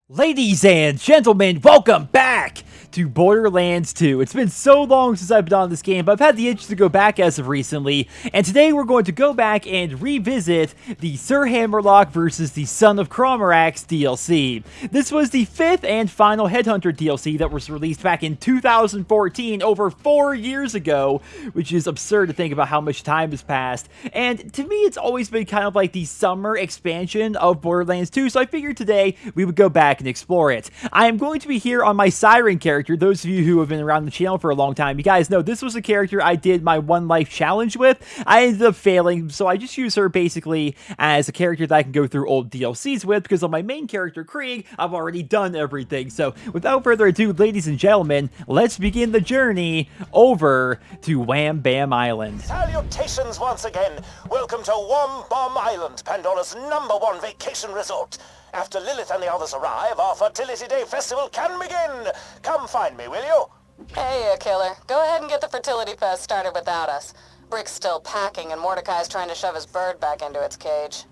Ladies and gentlemen, welcome back to Borderlands 2. It's been so long since I've been on this game, but I've had the itch to go back as of recently, and today we're going to go back and revisit the Sir Hammerlock versus the Son of Crawmerax DLC. This was the 5th and final Headhunter DLC that was released back in 2014, over 4 years ago, which is absurd to think about how much time has passed. And to me, it's always been kind of like the summer expansion of Borderlands 2, so I figured today we would go back and explore it. I am going to be here on my Siren character. Those of you who have been around the channel for a long time, you guys know this was a character I did my one life challenge with. I ended up failing, so I just use her basically as a character that I can go through old DLCs with, because on my main character, Krieg, I've already done everything. So without further ado, ladies and gentlemen, let's begin the journey over to Wam Bam Island. Salutations once again. Welcome to Wam Bam Island, Pandora's #1 vacation resort. After Lilith and the others arrive, our Fertility Day festival can begin. Come find me, will you? Hey, killer. Go ahead and get the Fertility Fest started without us. Brick's still packing, and Mordecai's trying to shove his bird back into its cage.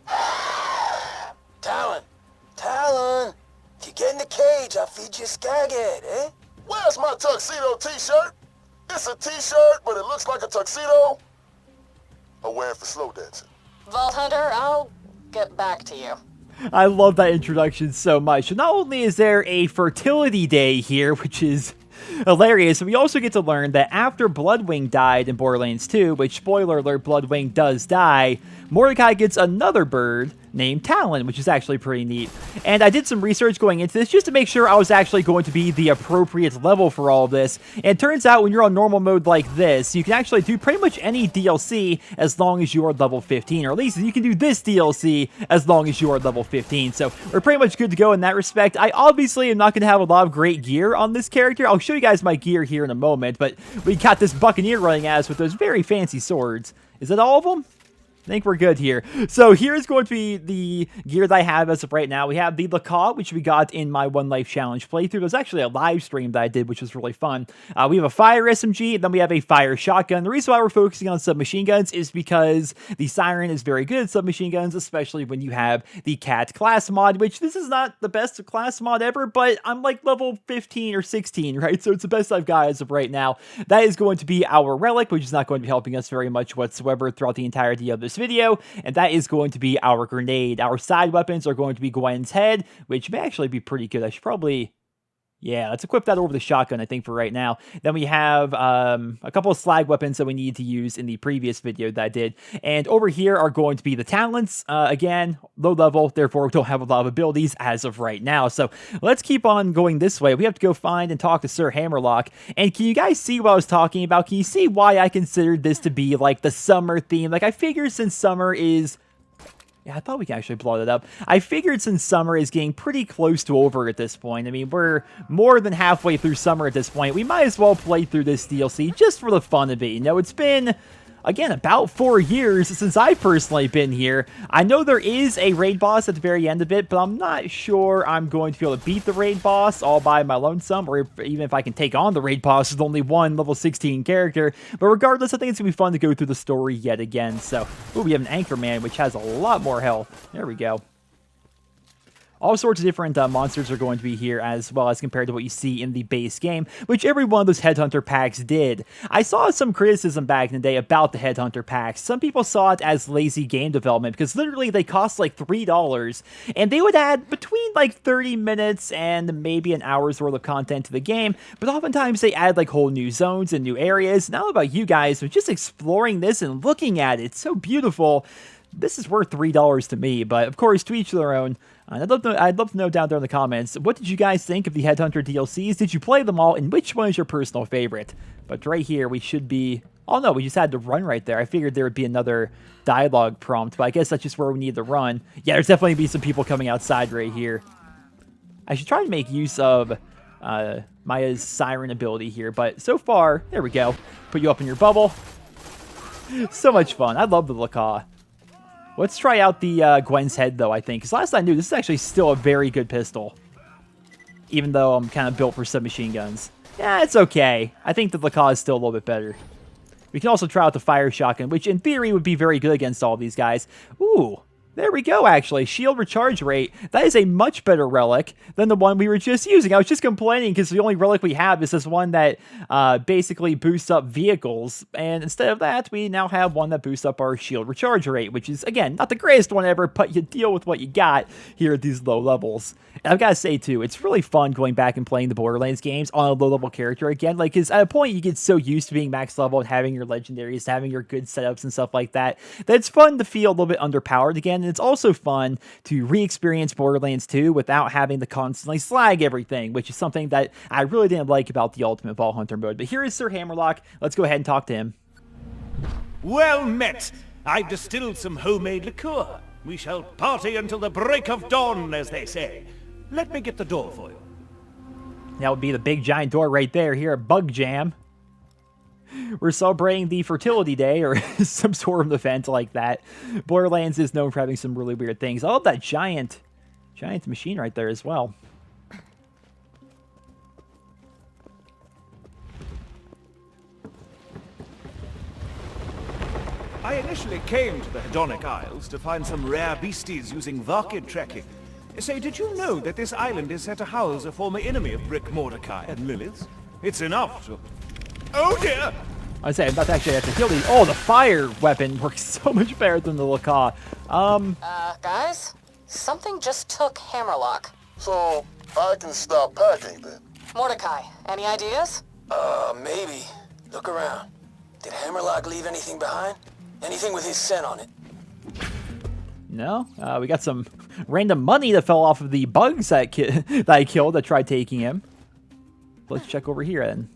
Talon! If you get in the cage, I'll feed you a skaghead, eh? Where's my tuxedo t-shirt? It's a t-shirt, but it looks like a tuxedo. I'm wearing for slow dancing. Vault Hunter, I'll get back to you. I love that introduction so much. So not only is there a fertility day here, which is hilarious, we also get to learn that after Bloodwing died in Borderlands 2, which, spoiler alert, Bloodwing does die, Mordecai gets another bird named Talon, which is actually pretty neat. And I did some research going into this just to make sure I was actually going to be the appropriate level for all of this. And it turns out when you're on normal mode like this, you can actually do pretty much any DLC as long as you are level 15, or at least you can do this DLC as long as you are level 15. So we're pretty much good to go in that respect. I obviously am not going to have a lot of great gear on this character. I'll show you guys my gear here in a moment, but we got this Buccaneer running at us with those very fancy swords. Is that all of them? I think we're good here. So here's going to be the gear that I have as of right now. We have the Lacaw, which we got in my One Life Challenge playthrough. There was actually a live stream that I did, which was really fun. We have a fire SMG, and then we have a fire shotgun. The reason why we're focusing on submachine guns is because the Siren is very good at submachine guns, especially when you have the Cat class mod, which this is not the best class mod ever, but I'm like level 15 or 16, right? So it's the best I've got as of right now. That is going to be our Relic, which is not going to be helping us very much whatsoever throughout the entirety of this video, and that is going to be our grenade. Our side weapons are going to be Gwen's head, which may actually be pretty good. I should probably... yeah, let's equip that over the shotgun, I think, for right now. Then we have a couple of slag weapons that we need to use in the previous video that I did. And over here are going to be the talents. Again, low level, therefore we don't have a lot of abilities as of right now. So let's keep on going this way. We have to go find and talk to Sir Hammerlock. And can you guys see what I was talking about? Can you see why I considered this to be like the summer theme? Like, I figured since summer is... yeah, I thought we could actually blow that up. I figured since summer is getting pretty close to over at this point. I mean, we're more than halfway through summer at this point. We might as well play through this DLC just for the fun of it. You know, it's been, again, about 4 years since I've personally been here. I know there is a raid boss at the very end of it, but I'm not sure I'm going to be able to beat the raid boss all by my lonesome, or even if I can take on the raid boss with only one level 16 character. But regardless, I think it's going to be fun to go through the story yet again. So, ooh, we have an Anchorman, which has a lot more health. There we go. All sorts of different monsters are going to be here, as well as compared to what you see in the base game, which every one of those Headhunter packs did. I saw some criticism back in the day about the Headhunter packs. Some people saw it as lazy game development, because literally they cost like $3, and they would add between like 30 minutes and maybe an hour's worth of content to the game, but oftentimes they add like whole new zones and new areas. And I don't know about you guys, but just exploring this and looking at it, it's so beautiful. This is worth $3 to me, but of course, to each their own. I'd love to know down there in the comments, what did you guys think of the Headhunter DLCs? Did you play them all, and which one is your personal favorite? But right here, we should be... oh no, we just had to run right there. I figured there would be another dialogue prompt, but I guess that's just where we need to run. Yeah, there's definitely be some people coming outside right here. I should try to make use of Maya's Siren ability here, but so far, there we go. Put you up in your bubble. So much fun. I love the Lacaw. Let's try out the Gwen's head, though, I think. Because last I knew, this is actually still a very good pistol. Even though I'm kind of built for submachine guns. Yeah, it's okay. I think the Lacaw is still a little bit better. We can also try out the fire shotgun, which in theory would be very good against all these guys. Ooh, There we go, actually. Shield recharge rate. That is a much better relic than the one we were just using. I was just complaining because the only relic we have is this one that basically boosts up vehicles. And instead of that, we now have one that boosts up our shield recharge rate, which is, again, not the greatest one ever, but you deal with what you got here at these low levels. And I've got to say, too, it's really fun going back and playing the Borderlands games on a low-level character again. Like, because at a point, you get so used to being max level and having your legendaries, having your good setups and stuff like that, that it's fun to feel a little bit underpowered again. And it's also fun to re-experience Borderlands 2 without having to constantly slag everything, which is something that I really didn't like about the Ultimate Vault Hunter mode. But here is Sir Hammerlock. Let's go ahead and talk to him. Well met. I've distilled some homemade liqueur. We shall party until the break of dawn, as they say. Let me get the door for you. That would be the big giant door right there here at Bug Jam. We're celebrating the Fertility Day or some sort of event like that. Borderlands is known for having some really weird things. I love that giant machine right there as well. I initially came to the Hedonic Isles to find some rare beasties using Varkid tracking. Say, did you know that this island is set to house a former enemy of Brick, Mordecai, and Lilith? It's enough to... Oh dear! I say, I'm about to actually have to kill these. Oh, the fire weapon works so much better than the Lacaw. Guys? Something just took Hammerlock. So, I can stop packing then. Mordecai, any ideas? Maybe. Look around. Did Hammerlock leave anything behind? Anything with his scent on it? No, we got some random money that fell off of the bugs that, that I killed that tried taking him. Let's check over here then.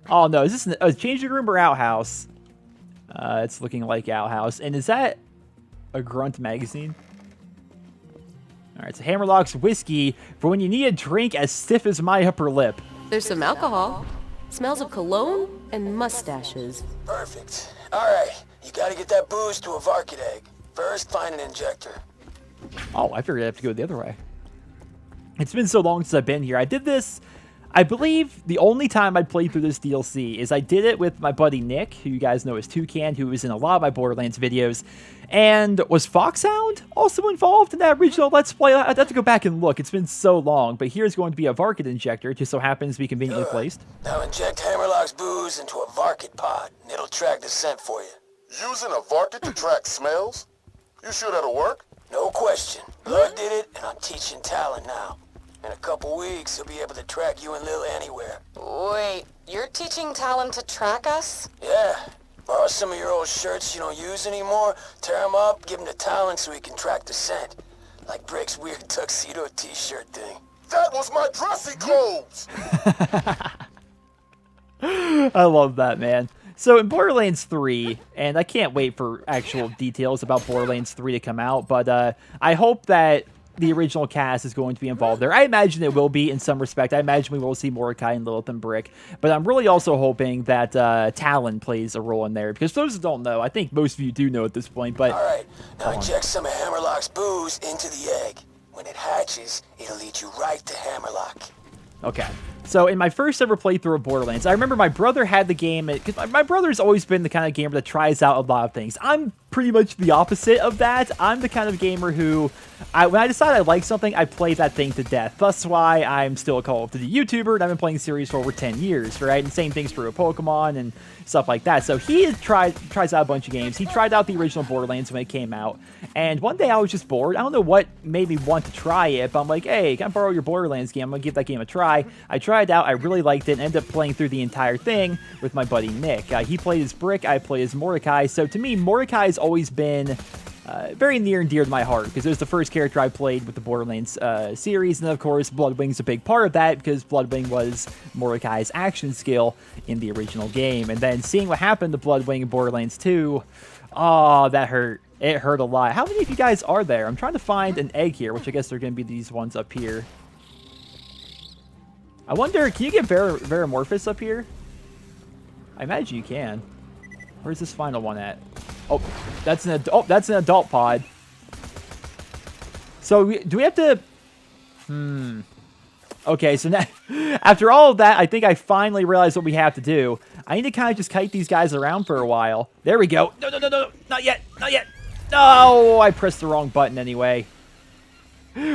Oh no, is this a changing room or outhouse? It's looking like outhouse. And is that a Grunt magazine? Alright, so Hammerlock's whiskey for when you need a drink as stiff as my upper lip. There's some alcohol. Smells of cologne and mustaches. Perfect. Alright, you gotta get that booze to a Varkid egg. First, find an injector. Oh, I figured I'd have to go the other way. It's been so long since I've been here. I did this, I believe, the only time I played through this DLC is I did it with my buddy Nick, who you guys know as Toucan, who was in a lot of my Borderlands videos. And was Foxhound also involved in that original Let's Play? I'd have to go back and look. It's been so long. But here's going to be a Varkid injector. It just so happens to be conveniently placed. Now inject Hammerlock's booze into a Varkid pod, and it'll track the scent for you. Using a Varkid to track smells? You sure that'll work? No question. Blood did it, and I'm teaching Talon now. In a couple weeks, he'll be able to track you and Lil anywhere. Wait, you're teaching Talon to track us? Yeah. Borrow some of your old shirts you don't use anymore, tear them up, give them to Talon so he can track the scent. Like Brick's weird tuxedo t-shirt thing. That was my dressy clothes! I love that, man. So in Borderlands 3, and I can't wait for actual details about Borderlands 3 to come out, but I hope that the original cast is going to be involved there. I imagine it will be in some respect. I imagine we will see Mordecai and Lilith and Brick, but I'm really also hoping that Talon plays a role in there, because those who don't know, I think most of you do know at this point, but... Alright, now inject some of Hammerlock's booze into the egg. When it hatches, it'll lead you right to Hammerlock. Okay. So in my first ever playthrough of Borderlands, I remember my brother had the game, because my brother's always been the kind of gamer that tries out a lot of things. I'm pretty much the opposite of that. I'm the kind of gamer who, when I decide I like something, I play that thing to death. That's why I'm still a Call of Duty YouTuber, and I've been playing the series for over 10 years, right? And same things for Pokemon and stuff like that. So he tries out a bunch of games. He tried out the original Borderlands when it came out, and one day I was just bored. I don't know what made me want to try it, but I'm like, hey, can I borrow your Borderlands game? I'm going to give that game a try. I tried it out. I really liked it and ended up playing through the entire thing with my buddy Nick. He played as Brick. I played as Mordecai. So to me, Mordecai's always been very near and dear to my heart, because it was the first character I played with the Borderlands series, and of course Bloodwing's a big part of that, because Bloodwing was Mordecai's action skill in the original game. And then seeing what happened to Bloodwing in Borderlands 2, oh, that hurt. It hurt a lot. How many of you guys are there? I'm trying to find an egg here, which I guess they're going to be these ones up here. I wonder, can you get Veramorphous up here? I imagine you can. Where's this final one at? Oh, that's an adult pod. So do we have to? Okay, so now after all of that, I think I finally realized what we have to do. I need to kind of just kite these guys around for a while. There we go. No, not yet, not yet. No, I pressed the wrong button anyway.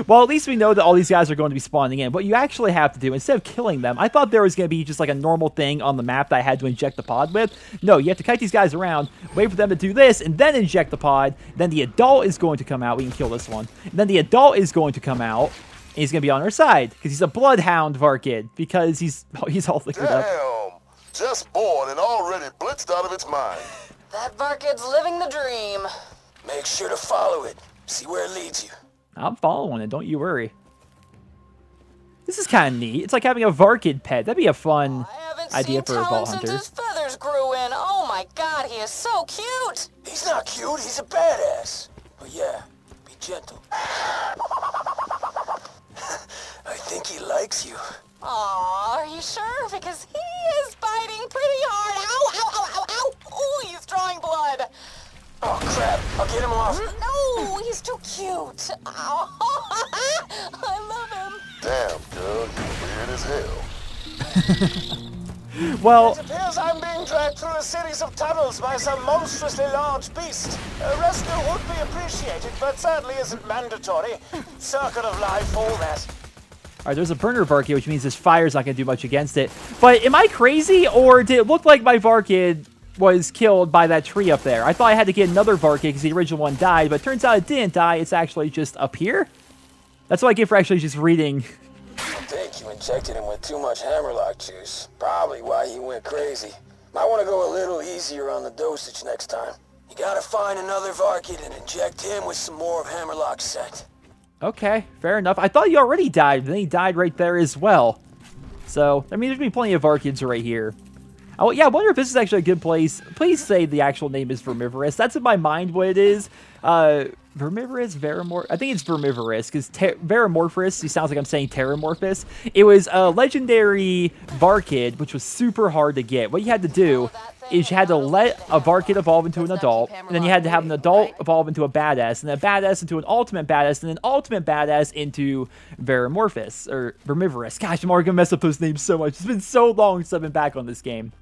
Well, at least we know that all these guys are going to be spawning in. What you actually have to do, instead of killing them, I thought there was going to be just like a normal thing on the map that I had to inject the pod with. No, you have to kite these guys around, wait for them to do this, and then inject the pod. Then the adult is going to come out. We can kill this one. And then the adult is going to come out, and he's going to be on our side, because he's a bloodhound Varkid, because he's all liquored up. Damn! Just born and already blitzed out of its mind. That Varkid's living the dream. Make sure to follow it. See where it leads you. I'm following it, don't you worry. This is kind of neat. It's like having a Varkid pet. That'd be a fun idea for Vault Since Hunters. his feathers grew in. Oh my god, he is so cute! He's not cute, he's a badass. But yeah, be gentle. I think he likes you. Aw, are you sure? Because he is biting pretty hard. Ow, ow, ow, ow, ow! Ooh, he's drawing blood. Oh crap, I'll get him off. No, he's too cute. Ow. I love him. Damn, girl, you're weird as hell. Well, It appears I'm being dragged through a series of tunnels by some monstrously large beast. A rescue would be appreciated, but sadly isn't mandatory. Circle of life, all that. alright, there's a burner Varkid, which means this fire's not going to do much against it. But am I crazy, or did it look like my Varkid was killed by that tree up there? I thought I had to get another Varkid because the original one died, but it turns out it didn't die. It's actually just up here. That's what I get for actually just reading. I think you injected him with too much Hammerlock juice. Probably why he went crazy. Might want to go a little easier on the dosage next time. You gotta find another Varkid and inject him with some more of Hammerlock's scent. Okay, fair enough. I thought he already died, but then he died right there as well. So, I mean, there's going to be plenty of Varkids right here. Oh, yeah, I wonder if this is actually a good place. Please say the actual name is Vermivorous. That's in my mind what it is. Vermivorous, Veramor... I think it's Vermivorous, because Veramorphous, it sounds like I'm saying Terramorphous. It was a legendary Varkid, which was super hard to get. What you had to do is you had to let a Varkid evolve into an adult, and then you had to have an adult evolve into a badass, and then a badass into an ultimate badass, and an ultimate badass into Veramorphous, or Vermivorous. Gosh, I'm already going to mess up those names so much. It's been so long since I've been back on this game.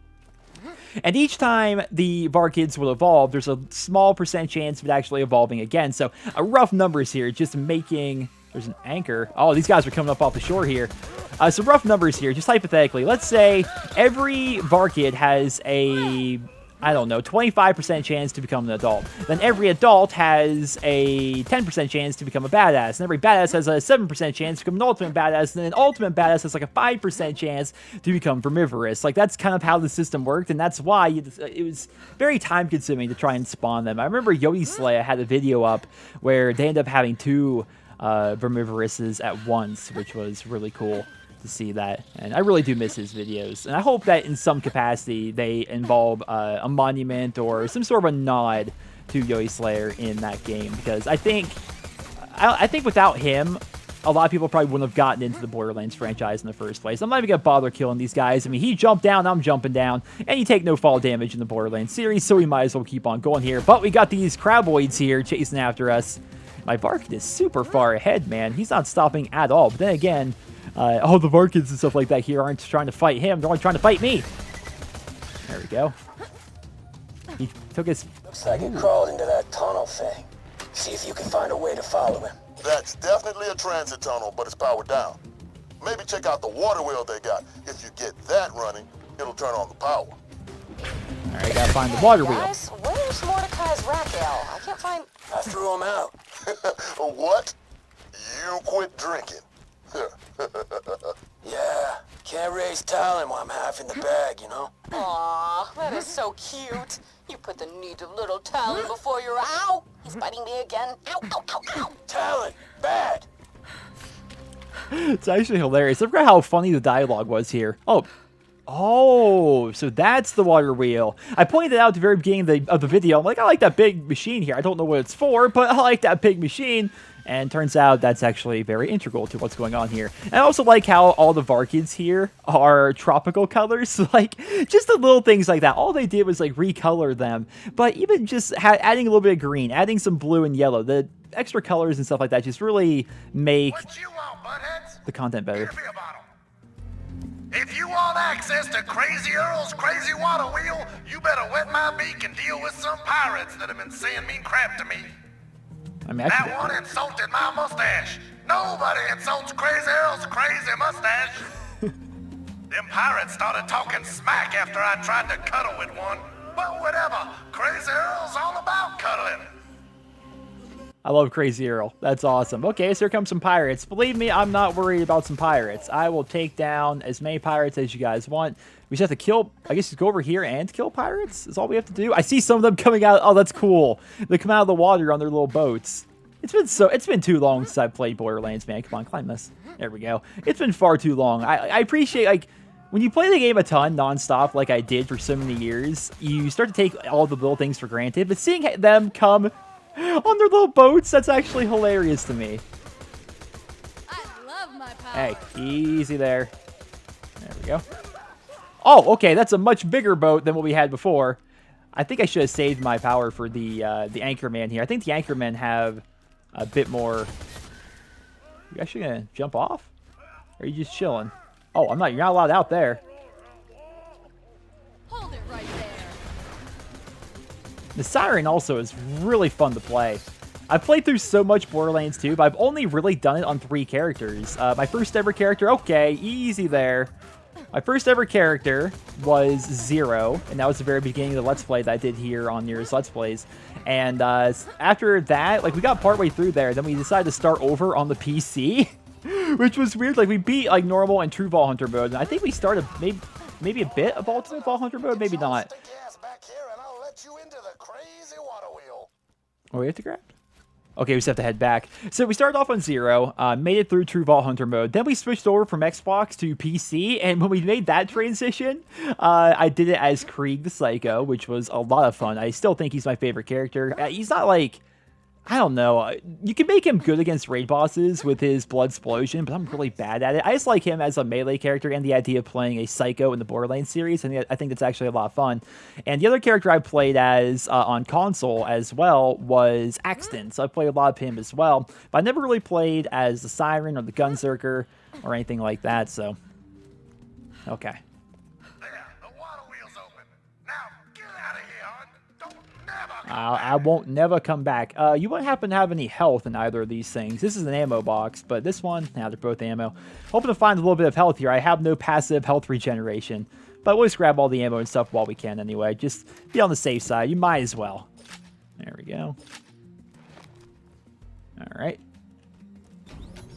And each time the Varkids will evolve, there's a small percent chance of it actually evolving again. So, rough numbers here, just making... There's an anchor. Oh, these guys are coming up off the shore here. So rough numbers here, just hypothetically. Let's say every Varkid has a, I don't know, 25% chance to become an adult. Then every adult has a 10% chance to become a badass. And every badass has a 7% chance to become an ultimate badass. And then an ultimate badass has like a 5% chance to become Vermivorous. Like, that's kind of how the system worked. And that's why it was very time consuming to try and spawn them. I remember Yogi Slaya had a video up where they ended up having two Vermivorouses at once, which was really cool to see that. And I really do miss his videos, and I hope that in some capacity they involve a monument or some sort of a nod to Yogi Slayer in that game, because I think without him a lot of people probably wouldn't have gotten into the Borderlands franchise in the first place. I'm not even gonna bother killing these guys. I mean, he jumped down, I'm jumping down, and you take no fall damage in the Borderlands series, so we might as well keep on going here. But we got these Craboids here chasing after us. My Varkid is super far ahead, man. He's not stopping at all. But then again, all the Varkids and stuff like that here aren't trying to fight him. They're only trying to fight me. There we go. He took his... Looks like he crawled into that tunnel thing. See if you can find a way to follow him. That's definitely a transit tunnel, but it's powered down. Maybe check out the water wheel they got. If you get that running, it'll turn on the power. Alright, gotta find the water wheel. Guys, where's Mordecai's rack ale? I can't find... I threw him out. What? You quit drinking. Yeah, can't raise talent while I'm half in the bag, you know? Aw, that is so cute. You put the need of little talent before your... Ow! He's biting me again. Ow, ow, ow, ow. Talent, bad. It's actually hilarious. I forgot how funny the dialogue was here. Oh, so that's the water wheel. I pointed it out at the very beginning of the video. I'm like, I like that big machine here. I don't know what it's for, but I like that big machine. And turns out that's actually very integral to what's going on here. And I also like how all the Varkids here are tropical colors. Like, just the little things like that. All they did was, like, recolor them. But even just adding a little bit of green, adding some blue and yellow, the extra colors and stuff like that just really make the content better. If you want access to Crazy Earl's crazy water wheel, you better wet my beak and deal with some pirates that have been saying mean crap to me. I mean, That one insulted my mustache. Nobody insults Crazy Earl's crazy mustache. Them pirates started talking smack after I tried to cuddle with one. But whatever, Crazy Earl's all about cuddling. I love Crazy Earl. That's awesome. Okay, so here comes some pirates. Believe me, I'm not worried about some pirates. I will take down as many pirates as you guys want. We just have to kill, I guess just go over here and kill pirates is all we have to do. I see some of them coming out. Oh, that's cool. They come out of the water on their little boats. It's been too long since I've played Borderlands, man. Come on, climb this. There we go. It's been far too long. I appreciate, like, when you play the game a ton, nonstop, like I did for so many years, you start to take all the little things for granted. But seeing them come on their little boats, that's actually hilarious to me. I love my power. Hey, easy there. There we go. Oh, okay, that's a much bigger boat than what we had before. I think I should have saved my power for the Anchorman here. I think the Anchormen have a bit more... You actually gonna jump off? Or are you just chilling? Oh, you're not allowed out there. Hold it right there. The Siren also is really fun to play. I've played through so much Borderlands 2, but I've only really done it on 3 characters. My first ever character, okay, easy there. My first ever character was Zero, and that was the very beginning of the Let's Play that I did here on Nearest Let's Plays. And after that, like, we got partway through there, then we decided to start over on the PC, which was weird. Like, we beat, like, normal and True Vault Hunter mode, and I think we started maybe a bit of Ultimate Vault Hunter mode, maybe not. Oh, we have to grab? Okay, we just have to head back. So we started off on Zero, made it through True Vault Hunter mode. Then we switched over from Xbox to PC, and when we made that transition, I did it as Krieg the Psycho, which was a lot of fun. I still think he's my favorite character. He's not like... I don't know. You can make him good against raid bosses with his Blood Explosion, but I'm really bad at it. I just like him as a melee character and the idea of playing a Psycho in the Borderlands series, and I think that's actually a lot of fun. And the other character I played as on console as well was Axton, so I played a lot of him as well. But I never really played as the Siren or the Gunzerker or anything like that, so... Okay. I won't never come back. You won't happen to have any health in either of these things. This is an ammo box, but this one, they're both ammo. Hoping to find a little bit of health here. I have no passive health regeneration, but we'll just grab all the ammo and stuff while we can anyway. Just be on the safe side. You might as well. There we go. All right.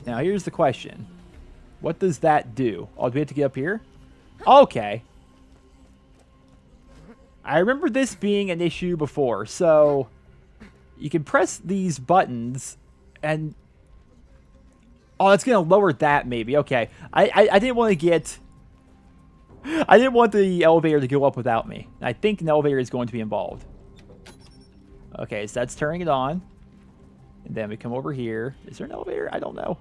Now here's the question. What does that do? Oh, do we have to get up here? Okay. I remember this being an issue before, so you can press these buttons and... Oh, it's going to lower that maybe. Okay. I didn't want to get... I didn't want the elevator to go up without me. I think an elevator is going to be involved. Okay, so that's turning it on. And then we come over here. Is there an elevator? I don't know.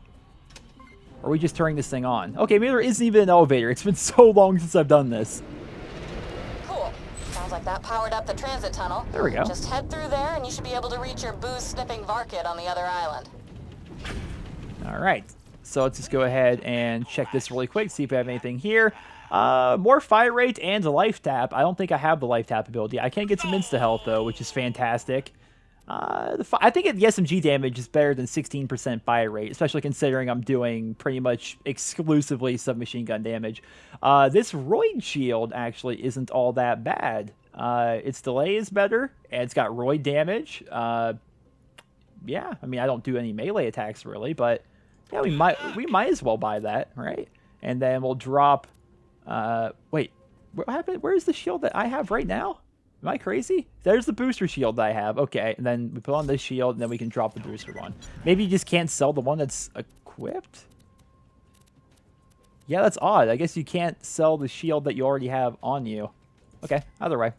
Or are we just turning this thing on? Okay, maybe there isn't even an elevator. It's been so long since I've done this. Sounds like that powered up the transit tunnel. There we go. Just head through there and you should be able to reach your booze-sniffing Varkid on the other island. Alright, so let's just go ahead and check this really quick, see if we have anything here. More fire rate and a life tap. I don't think I have the life tap ability. I can get some insta-health, though, which is fantastic. I think the SMG damage is better than 16% fire rate, especially considering I'm doing pretty much exclusively submachine gun damage. This Roid shield actually isn't all that bad. Its delay is better, and it's got Roid damage. Yeah, I mean, I don't do any melee attacks really, but yeah, we might as well buy that, right? And then we'll drop. Wait, what happened? Where's the shield that I have right now? Am I crazy? There's the booster shield that I have. Okay, and then we put on this shield, and then we can drop the booster one. Maybe you just can't sell the one that's equipped? Yeah, that's odd. I guess you can't sell the shield that you already have on you. Okay, either way.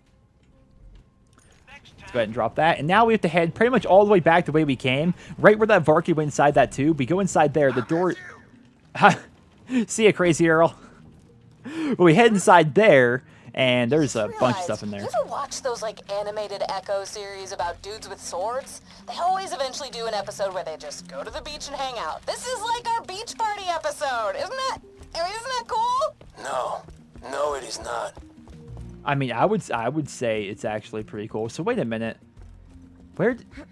Let's go ahead and drop that. And now we have to head pretty much all the way back the way we came. Right where that Varkid went inside that tube. We go inside there. The door... See ya, Crazy Earl. But we head inside there... And there's a bunch of stuff in there. You ever watch those, like, animated Echo series about dudes with swords? They always eventually do an episode where they just go to the beach and hang out. This is like our beach party episode, isn't that cool? No, I mean, I would say it's actually pretty cool. So wait a minute.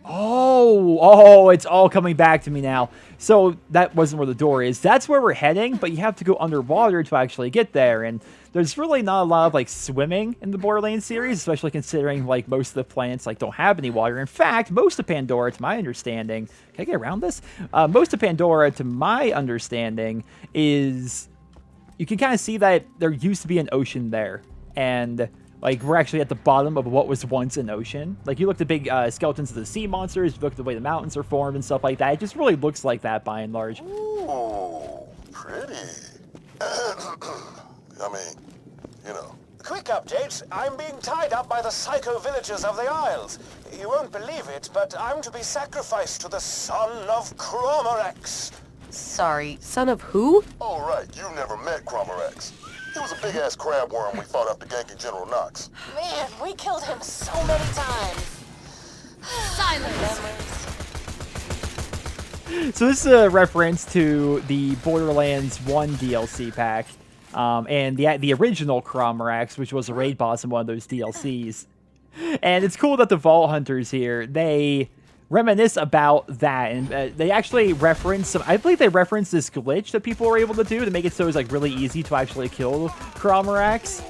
Oh, it's all coming back to me now. So that wasn't where the door is. That's where we're heading, but you have to go underwater to actually get there. And there's really not a lot of, like, swimming in the Borderlands series, especially considering, like, most of the planets, like, don't have any water. In fact, most of Pandora, to my understanding... Can I get around this? Most of Pandora, to my understanding, is... You can kind of see that there used to be an ocean there. And... Like, we're actually at the bottom of what was once an ocean. Like, you look at the big skeletons of the sea monsters, you look at the way the mountains are formed and stuff like that. It just really looks like that by and large. Ooh, pretty. I mean, you know. Quick update. I'm being tied up by the psycho villagers of the Isles. You won't believe it, but I'm to be sacrificed to the Son of Crawmerax. Sorry, son of who? Oh, right, you never met Crawmerax. He was a big-ass crab worm we fought after ganking General Knox. Man, we killed him so many times. Silence. So this is a reference to the Borderlands 1 DLC pack. And the original Crawmerax, which was a raid boss in one of those DLCs. And it's cool that the Vault Hunters here, they... reminisce about that, and they actually reference I believe they referenced this glitch that people were able to do to make it so it's like really easy to actually kill Crawmerax.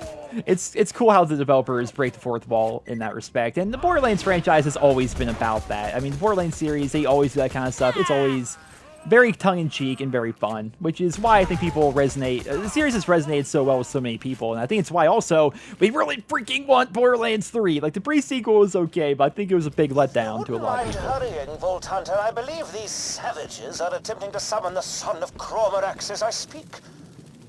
It's cool how the developers break the fourth wall in that respect, and the Borderlands franchise has always been about that. I mean, the Borderlands series, they always do that kind of stuff. It's always very tongue-in-cheek and very fun, which is why I think people resonate. The series has resonated so well with so many people, and I think it's why also we really freaking want Borderlands 3. Like, the pre-sequel was okay, but I think it was a big letdown to a lot of people. Hurrying, Vault Hunter. I believe these savages are attempting to summon the Son of Crawmerax as I speak.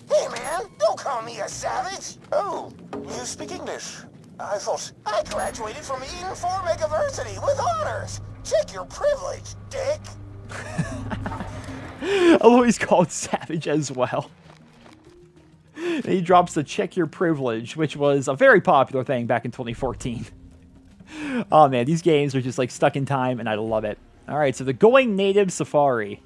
Hey, man, don't call me a savage. Oh, you speak English. I thought... I graduated from Eden 4 Megaversity with honors. Check your privilege, dick. Although he's called Savage as well. And he drops the check your privilege, which was a very popular thing back in 2014. Oh man, these games are just like stuck in time, and I love it. Alright, so the Going Native Safari.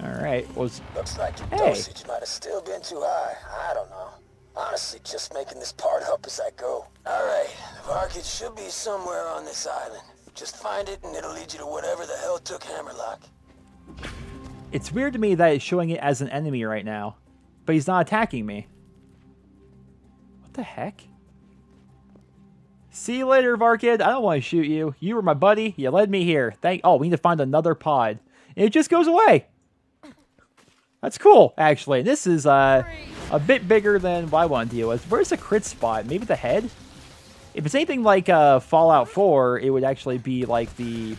Alright, Looks like your dosage might have still been too high. I don't know. Honestly, just making this part up as I go. Alright, the market should be somewhere on this island. Just find it and it'll lead you to whatever the hell took Hammerlock. It's weird to me that it's showing it as an enemy right now, but he's not attacking me. What the heck? See you later, Varkid. I don't want to shoot you. You were my buddy. You led me here. Oh, we need to find another pod. And it just goes away. That's cool, actually. This is a bit bigger than what I want to deal with. Where's the crit spot? Maybe the head? If it's anything like Fallout 4, it would actually be like the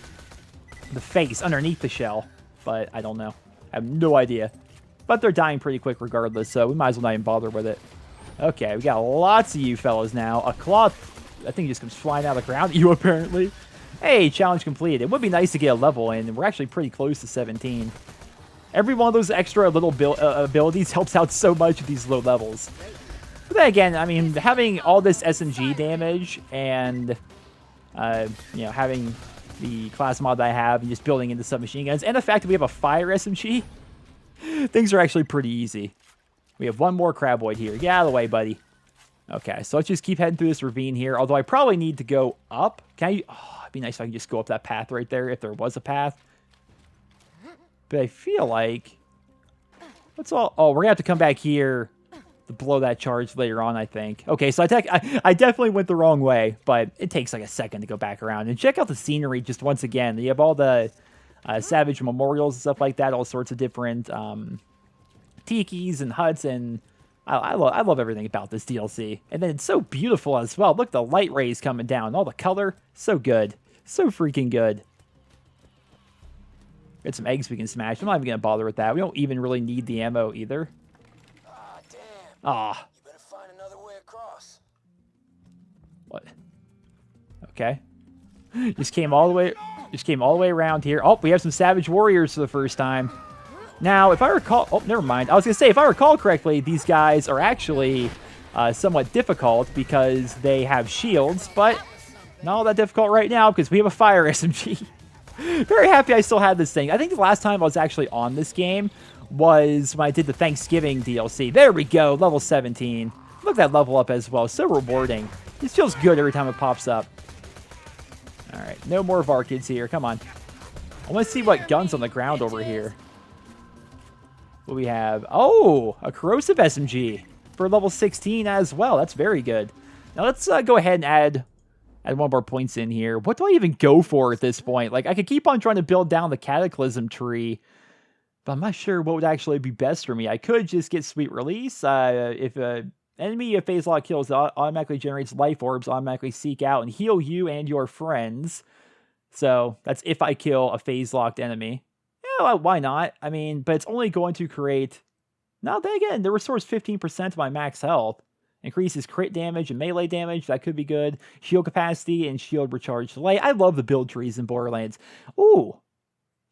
face underneath the shell. But I don't know. I have no idea. But they're dying pretty quick regardless, so we might as well not even bother with it. Okay, we got lots of you fellas now. A cloth, I think, just comes flying out of the ground at you, apparently. Hey, challenge completed. It would be nice to get a level in, and we're actually pretty close to 17. Every one of those extra little abilities helps out so much at these low levels. But then again, I mean, having all this SMG damage and, you know, having the class mod that I have and just building into submachine guns, and the fact that we have a fire SMG, things are actually pretty easy. We have one more craboid here. Get out of the way, buddy. Okay, so let's just keep heading through this ravine here, although I probably need to go up. Can I? Oh, it'd be nice if I could just go up that path right there, if there was a path. But I feel like... What's all... Oh, we're going to have to come back here to blow that charge later on, I think. Okay, so I definitely went the wrong way, but it takes like a second to go back around. And check out the scenery just once again. You have all the Savage memorials and stuff like that, all sorts of different tikis and huts, and I love everything about this DLC. And then it's so beautiful as well. Look, the light rays coming down, all the color, so good. So freaking good. Got some eggs we can smash. I'm not even going to bother with that. We don't even really need the ammo either. Ah, damn. Ah. You better find another way across. What? Okay. Just came all the way around here. Oh, we have some Savage Warriors for the first time. Now, if I recall... Oh, never mind. I was going to say, if I recall correctly, these guys are actually somewhat difficult because they have shields, but not all that difficult right now because we have a fire SMG. Very happy I still had this thing. I think the last time I was actually on this game was when I did the Thanksgiving DLC. There we go, level 17. Look at that level up as well. So rewarding. This feels good every time it pops up. All right, no more Varkids here. Come on. I want to see what guns on the ground over here. What we have? Oh, a corrosive SMG for level 16 as well. That's very good. Now let's go ahead and add one more points in here. What do I even go for at this point? Like, I could keep on trying to build down the Cataclysm tree, but I'm not sure what would actually be best for me. I could just get Sweet Release. If an enemy a phase lock kills, it automatically generates life orbs, automatically seek out and heal you and your friends. So that's if I kill a phase locked enemy. Yeah, well, why not? I mean, but it's only going to create... Now, then again, it restores 15% of my max health. Increases crit damage and melee damage. That could be good. Shield capacity and shield recharge delay. I love the build trees in Borderlands. Ooh.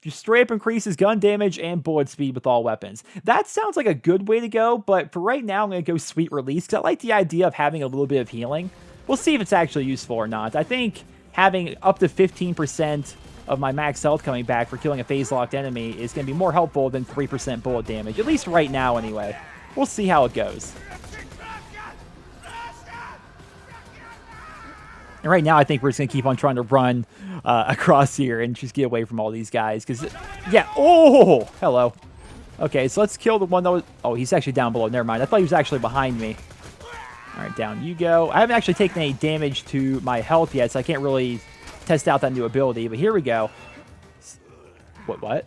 Just straight up increases gun damage and bullet speed with all weapons. That sounds like a good way to go, but for right now, I'm going to go Sweet Release, because I like the idea of having a little bit of healing. We'll see if it's actually useful or not. I think having up to 15% of my max health coming back for killing a phase-locked enemy is going to be more helpful than 3% bullet damage, at least right now anyway. We'll see how it goes. And right now, I think we're just going to keep on trying to run across here and just get away from all these guys. Because, yeah, oh, hello. Okay, so let's kill the one that was... Oh, he's actually down below. Never mind. I thought he was actually behind me. All right, down you go. I haven't actually taken any damage to my health yet, so I can't really test out that new ability. But here we go. What?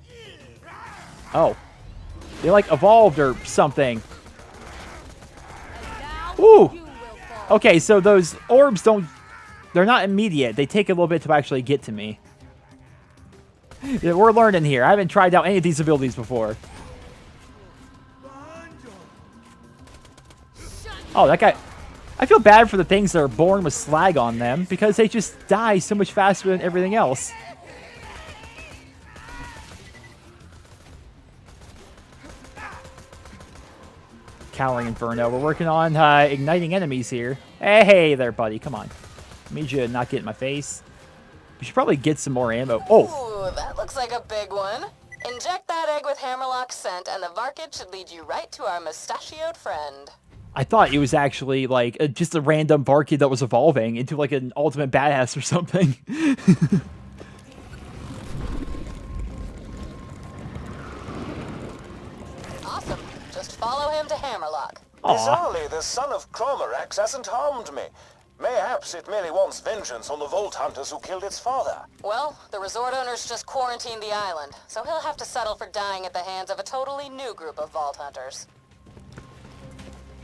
Oh. They, like, evolved or something. Ooh. Okay, so those orbs don't... They're not immediate. They take a little bit to actually get to me. Yeah, we're learning here. I haven't tried out any of these abilities before. Oh, that guy... I feel bad for the things that are born with slag on them, because they just die so much faster than everything else. Cowering Inferno. We're working on igniting enemies here. Hey there, buddy. Come on. I need you to not get in my face. We should probably get some more ammo. Oh! Ooh, that looks like a big one. Inject that egg with Hammerlock scent, and the Varkid should lead you right to our mustachioed friend. I thought it was actually, like, just a random Varkid that was evolving into, like, an ultimate badass or something. Awesome. Just follow him to Hammerlock. Bizarrely, the Son of Crawmerax hasn't harmed me. Mayhaps it merely wants vengeance on the Vault Hunters who killed its father. Well, the resort owner's just quarantined the island, so he'll have to settle for dying at the hands of a totally new group of Vault Hunters.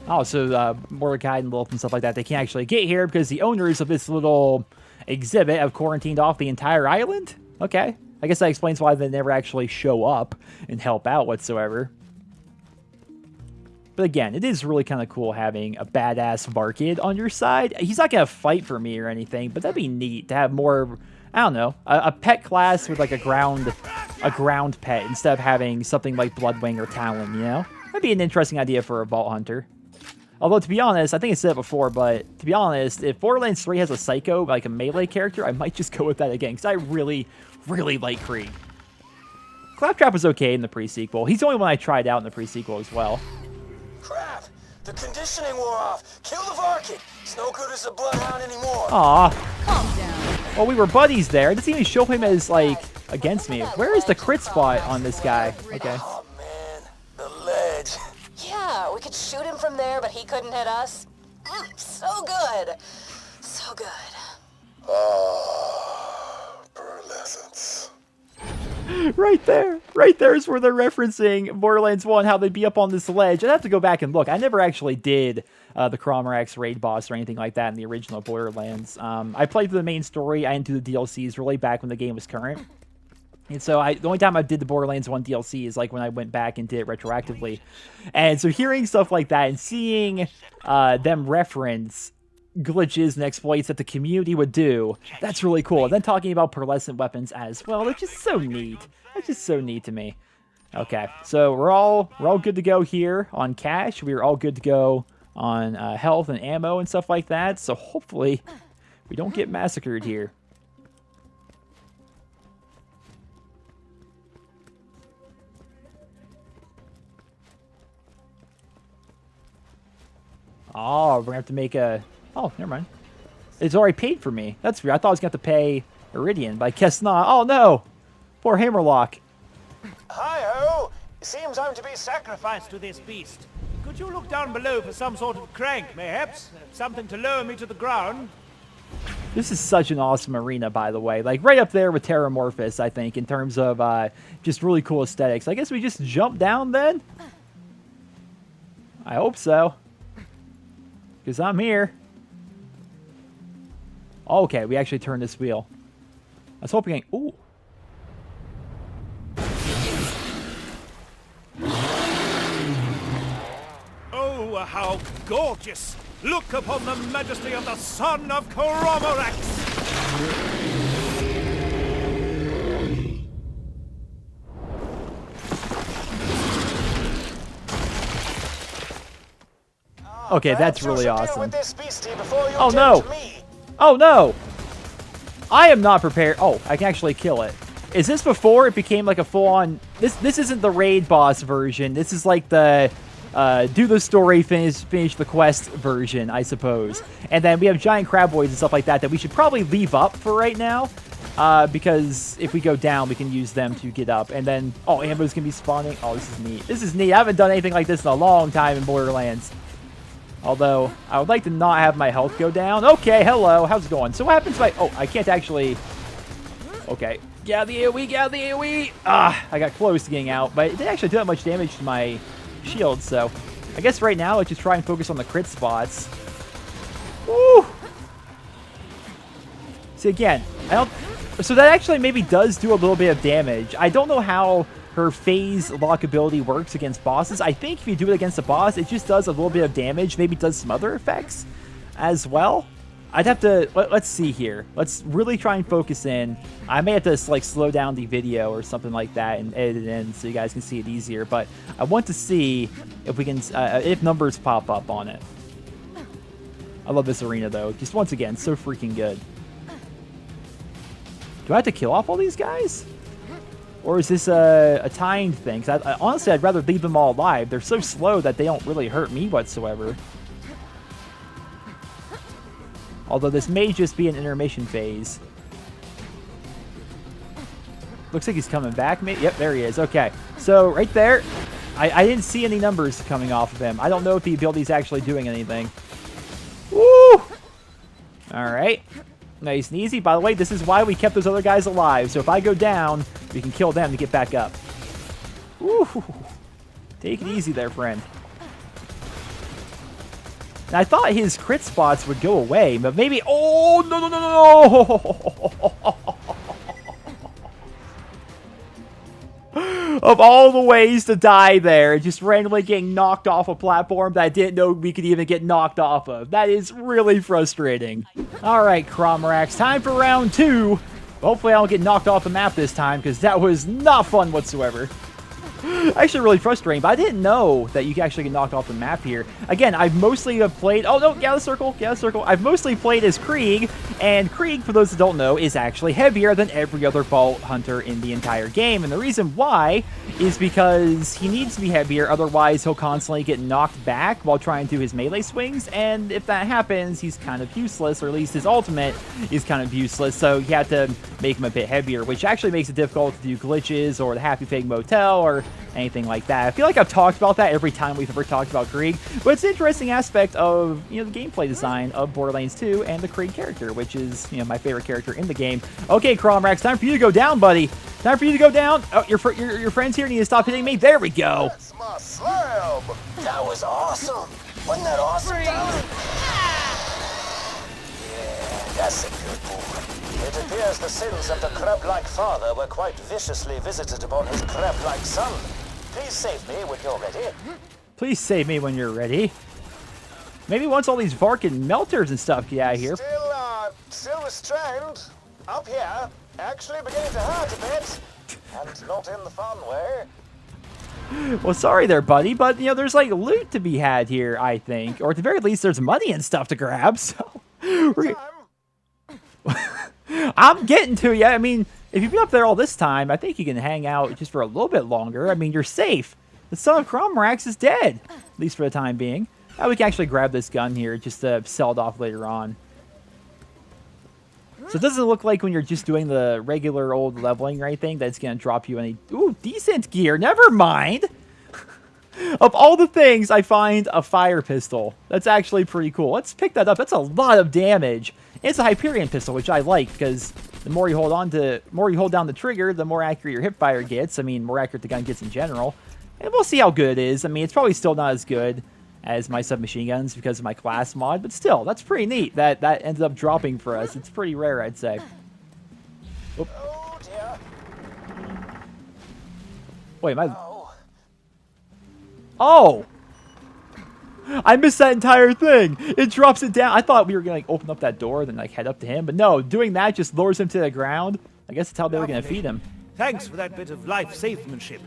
Oh, so Mordecai and Wolf and stuff like that, they can't actually get here because the owners of this little exhibit have quarantined off the entire island? Okay. I guess that explains why they never actually show up and help out whatsoever. But again, it is really kind of cool having a badass Varkid on your side. He's not going to fight for me or anything, but that'd be neat to have more, I don't know, a pet class with like a ground pet instead of having something like Bloodwing or Talon, you know? That'd be an interesting idea for a Vault Hunter. Although, to be honest, I think I said it before, but to be honest, if Borderlands 3 has a Psycho, like a melee character, I might just go with that again, because I really, really like Krieg. Claptrap was okay in the pre-sequel. He's the only one I tried out in the pre-sequel as well. Crap! The conditioning wore off. Kill the Varkid. It's no good as a bloodhound anymore. Aw. Calm down. Well, we were buddies there. It doesn't even show him as, like, against me. Where is the crit spot on this guy? Okay. Oh, man. The ledge. Yeah, we could shoot him from there, but he couldn't hit us. So good. So good. Ah, pearlescence. Right there. Right there is where they're referencing Borderlands 1, how they'd be up on this ledge. I'd have to go back and look. I never actually did the Crawmerax raid boss or anything like that in the original Borderlands. I played through the main story. I didn't do the DLCs really back when the game was current. And so the only time I did the Borderlands 1 DLC is like when I went back and did it retroactively. And so hearing stuff like that and seeing them reference glitches and exploits that the community would do, that's really cool. And then talking about pearlescent weapons as well, it's just so neat. It's just so neat to me. Okay, so we're all good to go here on cash. We're all good to go on health and ammo and stuff like that. So hopefully we don't get massacred here. Oh, we're gonna have to make a... Oh, never mind. It's already paid for me. That's weird. I thought I was gonna have to pay Iridian, but I guess not. Oh no! Poor Hammerlock. Hi-ho! Seems I'm to be Sacrifice to this beast. Could you look down below for some sort of crank, mayhaps? Something to lower me to the ground? This is such an awesome arena, by the way. Like, right up there with Terramorphous, I think, in terms of just really cool aesthetics. I guess we just jump down then? I hope so. Because I'm here. Okay, we actually turned this wheel. I was hoping... Ooh. Oh, how gorgeous! Look upon the majesty of the Son of Crawmerax! Okay, that's really awesome. Oh Oh no! Oh no! I am not prepared. Oh, I can actually kill it. Is this before it became like a full-on... This isn't the raid boss version. This is like the... do the story, finish the quest version, I suppose. And then we have giant craboids and stuff like that we should probably leave up for right now. Because if we go down, we can use them to get up. And then, oh, ambos can be spawning. Oh, this is neat. This is neat. I haven't done anything like this in a long time in Borderlands. Although, I would like to not have my health go down. Okay, hello. How's it going? So what happens if I... Oh, I can't actually... Okay. Get out of the AoE, get out of the AoE! Ah, I got close to getting out. But it didn't actually do that much damage to my... shield, so I guess right now let's just try and focus on the crit spots. Woo! See, again, so that actually maybe does do a little bit of damage. I don't know how her phase lock ability works against bosses. I think if you do it against a boss, it just does a little bit of damage. Maybe does some other effects as well. I'd have to... Let's see here. Let's really try and focus in. I may have to, like, slow down the video or something like that and edit it in so you guys can see it easier. But I want to see if we can... if numbers pop up on it. I love this arena, though. Just once again, so freaking good. Do I have to kill off all these guys? Or is this a timed thing? 'Cause honestly, I'd rather leave them all alive. They're so slow that they don't really hurt me whatsoever. Although this may just be an intermission phase. Looks like he's coming back. Yep, there he is. Okay. So, right there, I didn't see any numbers coming off of him. I don't know if the ability's actually doing anything. Woo! Alright. Nice and easy. By the way, this is why we kept those other guys alive. So if I go down, we can kill them to get back up. Woo! Take it easy there, friend. Now, I thought his crit spots would go away, but maybe... Oh, no, no, no, no! Of all the ways to die there, just randomly getting knocked off a platform that I didn't know we could even get knocked off of. That is really frustrating. All right, Crawmerax, time for round 2. Hopefully I don't get knocked off the map this time, because that was not fun whatsoever. Actually really frustrating, but I didn't know that you can actually get knocked off the map here. Again, I've mostly played... Oh, no, get out of the circle, get out of the circle. I've mostly played as Krieg, and Krieg, for those that don't know, is actually heavier than every other Vault Hunter in the entire game. And the reason why is because he needs to be heavier, otherwise he'll constantly get knocked back while trying to do his melee swings, and if that happens, he's kind of useless, or at least his ultimate is kind of useless, so you have to make him a bit heavier, which actually makes it difficult to do glitches, or the Happy Fig Motel, or anything like that. I feel like I've talked about that every time we've ever talked about Krieg, but it's an interesting aspect of, you know, the gameplay design of Borderlands 2 and the Krieg character, which is, you know, my favorite character in the game. Okay, Crawmerax, time for you to go down, buddy. Time for you to go down. Oh, your friends here need to stop hitting me. There we go. That's my slam. That was awesome. Wasn't that awesome, Tyler? Yeah, that's a good boy. It appears the sins of the crab-like father were quite viciously visited upon his crab-like son. Please save me when you're ready. Please save me when you're ready. Maybe once all these Varkin melters and stuff get out of here. Still restrained. Up here. Actually beginning to hurt a bit. And not in the fun way. Well, sorry there, buddy, but, you know, there's, like, loot to be had here, I think. Or at the very least, there's money and stuff to grab, so... I'm getting to you. I mean, if you've been up there all this time, I think you can hang out just for a little bit longer. I mean, you're safe. The Son of Crawmerax is dead, at least for the time being. Now we can actually grab this gun here just to sell it off later on. So it doesn't look like when you're just doing the regular old leveling right thing that it's going to drop you any... Ooh, decent gear. Never mind. Of all the things, I find a fire pistol. That's actually pretty cool. Let's pick that up. That's a lot of damage. It's a Hyperion pistol, which I like because the more you hold down the trigger, the more accurate your hip fire gets. I mean, more accurate the gun gets in general. And we'll see how good it is. I mean, it's probably still not as good as my submachine guns because of my class mod, but still, that's pretty neat that ended up dropping for us. It's pretty rare, I'd say. Oop. Oh, dear. Wait, my... Oh. Oh! I missed that entire thing. It drops it down. I thought we were going to open up that door, then head up to him. But no, doing that just lowers him to the ground. I guess that's how they were going to feed him. Thanks for that bit of life-savemanship.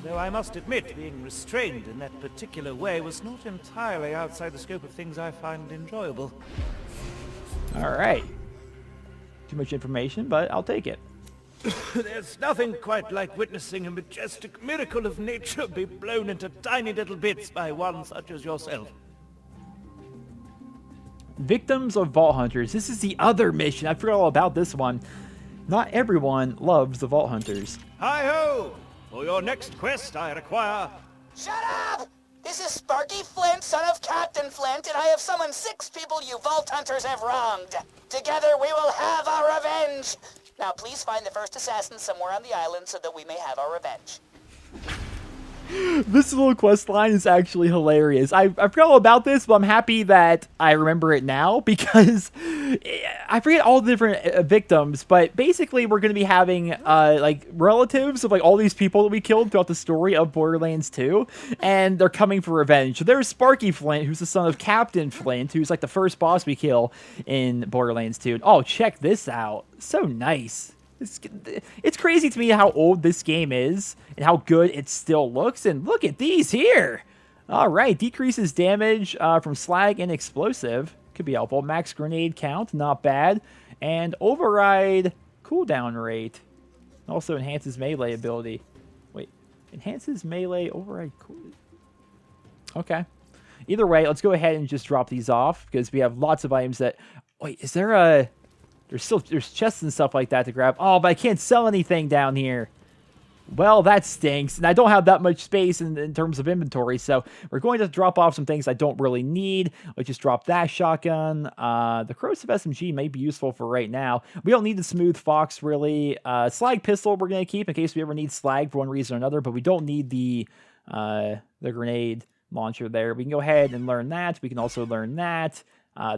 Though I must admit, being restrained in that particular way was not entirely outside the scope of things I find enjoyable. All right. Too much information, but I'll take it. There's nothing quite like witnessing a majestic miracle of nature be blown into tiny little bits by one such as yourself. Victims of Vault Hunters. This is the other mission. I forgot all about this one. Not everyone loves the Vault Hunters. Hi-ho! For your next quest, I require... Shut up! This is Sparky Flynt, son of Captain Flynt, and I have summoned 6 people you Vault Hunters have wronged. Together we will have our revenge. Now please find the first assassin somewhere on the island so that we may have our revenge. This little quest line is actually hilarious. I forgot all about this, but I'm happy that I remember it now because I forget all the different victims, but basically we're going to be having like relatives of like all these people that we killed throughout the story of Borderlands 2, and they're coming for revenge. So there's Sparky Flynt, who's the son of Captain Flynt, who's like the first boss we kill in Borderlands 2. Oh, check this out. So nice. It's crazy to me how old this game is and how good it still looks. And look at these here. All right, decreases damage from slag and explosive. Could be helpful. Max grenade count, not bad. And override cooldown rate. Also enhances melee ability. Wait, enhances melee, override cool. Okay. Either way, let's go ahead and just drop these off because we have lots of items that... Wait, is there a... There's chests and stuff like that to grab. Oh, but I can't sell anything down here. Well, that stinks. And I don't have that much space in terms of inventory. So we're going to drop off some things I don't really need. Let's just drop that shotgun. The corrosive SMG may be useful for right now. We don't need the smooth fox, really. Slag pistol we're going to keep in case we ever need slag for one reason or another. But we don't need the grenade launcher there. We can go ahead and learn that. We can also learn that.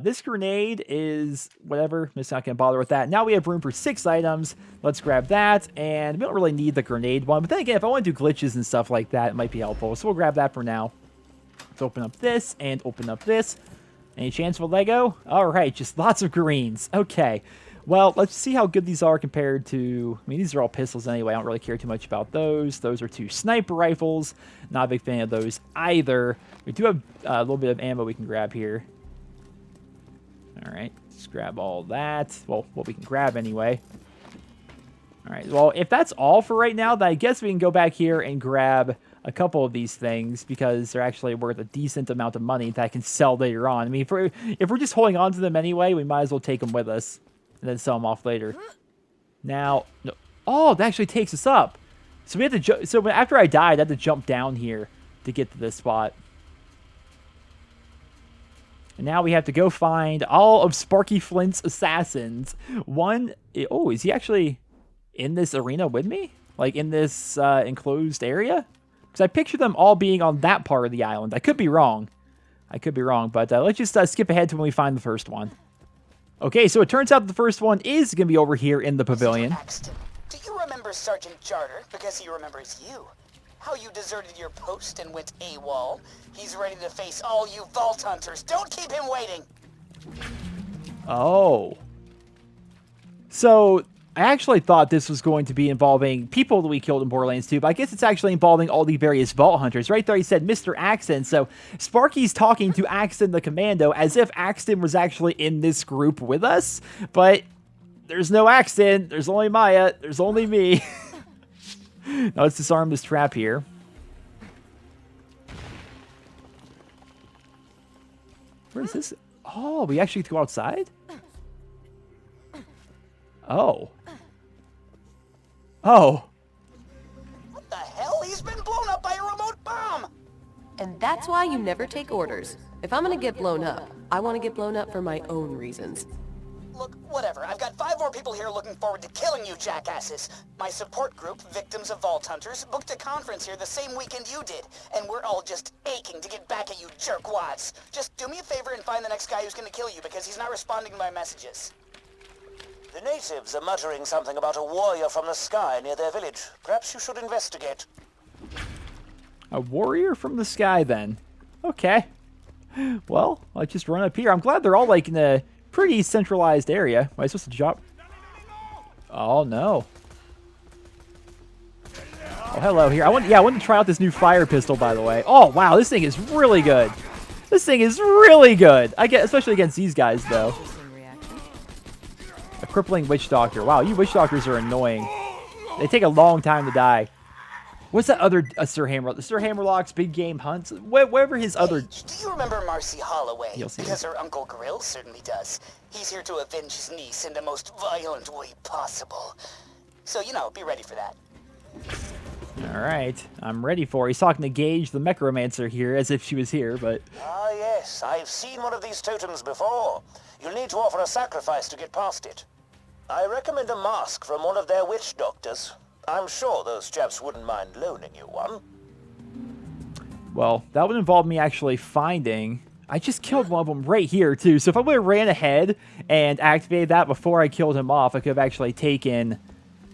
This grenade is whatever. I'm just not going to bother with that. Now we have room for 6 items. Let's grab that. And we don't really need the grenade one. But then again, if I want to do glitches and stuff like that, it might be helpful. So we'll grab that for now. Let's open up this and open up this. Any chance for Lego? All right, just lots of greens. Okay. Well, let's see how good these are compared to... I mean, these are all pistols anyway. I don't really care too much about those. Those are 2 sniper rifles. Not a big fan of those either. We do have a little bit of ammo we can grab here. All right, let's grab all that. Well, what we can grab anyway. All right, well, if that's all for right now, then I guess we can go back here and grab a couple of these things because they're actually worth a decent amount of money that I can sell later on. I mean, if we're just holding on to them anyway, we might as well take them with us and then sell them off later. Now, no. Oh, that actually takes us up. So we have to. So after I died, I had to jump down here to get to this spot. And now we have to go find all of Sparky Flynt's assassins. One, oh, is he actually in this arena with me? Like in this enclosed area? Because I picture them all being on that part of the island. I could be wrong. But let's just skip ahead to when we find the first one. Okay, so it turns out the first one is going to be over here in the pavilion. Axton, do you remember Sergeant Charter? Because he remembers you. How you deserted your post and went AWOL. He's ready to face all you Vault Hunters. Don't keep him waiting. Oh. So, I actually thought this was going to be involving people that we killed in Borderlands 2, but I guess it's actually involving all the various Vault Hunters. Right there he said Mr. Axton, so Sparky's talking to Axton the Commando as if Axton was actually in this group with us, but there's no Axton, there's only Maya, there's only me. Now let's disarm this trap here. Where is this? Oh, we actually get to go outside? Oh. Oh. What the hell? He's been blown up by a remote bomb! And that's why you never take orders. If I'm gonna get blown up, I want to get blown up for my own reasons. Look, whatever. I've got 5 more people here looking forward to killing you jackasses. My support group, Victims of Vault Hunters, booked a conference here the same weekend you did, and we're all just aching to get back at you jerkwads. Just do me a favor and find the next guy who's gonna kill you, because he's not responding to my messages. The natives are muttering something about a warrior from the sky near their village. Perhaps you should investigate. A warrior from the sky, then. Okay. Well, I'll just run up here. I'm glad they're all, like, in a pretty centralized area. Am I supposed to drop? Oh, no. Oh, hello here. I want to try out this new fire pistol, by the way. Oh, wow, this thing is really good. This thing is really good. Especially against these guys, though. A crippling witch doctor. Wow, you witch doctors are annoying. They take a long time to die. What's that other Sir Hammerlock? Sir Hammerlock's Big Game Hunts? Whatever his other... Do you remember Marcy Holloway? You'll see Because her Uncle Grill certainly does. He's here to avenge his niece in the most violent way possible. So, you know, be ready for that. Alright, I'm ready for it. He's talking to Gage, the Necromancer here, as if she was here, but... Ah, yes. I've seen one of these totems before. You'll need to offer a sacrifice to get past it. I recommend a mask from one of their witch doctors. I'm sure those chaps wouldn't mind loaning you one. Well, that would involve me actually finding... I just killed one of them right here, too. So if I would have ran ahead and activated that before I killed him off, I could have actually taken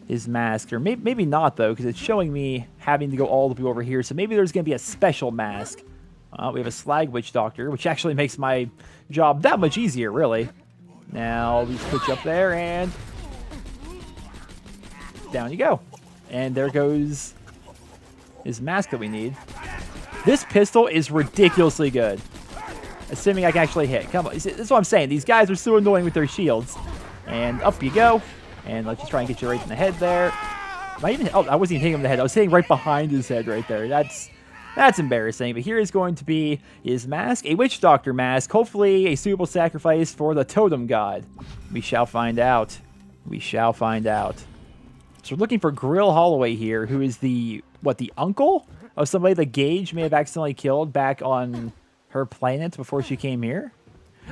his mask. Or maybe not, though, because it's showing me having to go all the way over here. So maybe there's going to be a special mask. We have a Slag Witch Doctor, which actually makes my job that much easier, really. Now, we just put you up there, and... down you go. And there goes his mask that we need. This pistol is ridiculously good. Assuming I can actually hit. Come on. This is what I'm saying. These guys are so annoying with their shields. And up you go. And let's just try and get you right in the head there. I wasn't even hitting him in the head. I was hitting right behind his head right there. That's embarrassing. But here is going to be his mask. A Witch Doctor mask. Hopefully a suitable sacrifice for the Totem God. We shall find out. We shall find out. So we're looking for Grill Holloway here, who is the uncle of somebody that Gage may have accidentally killed back on her planet before she came here.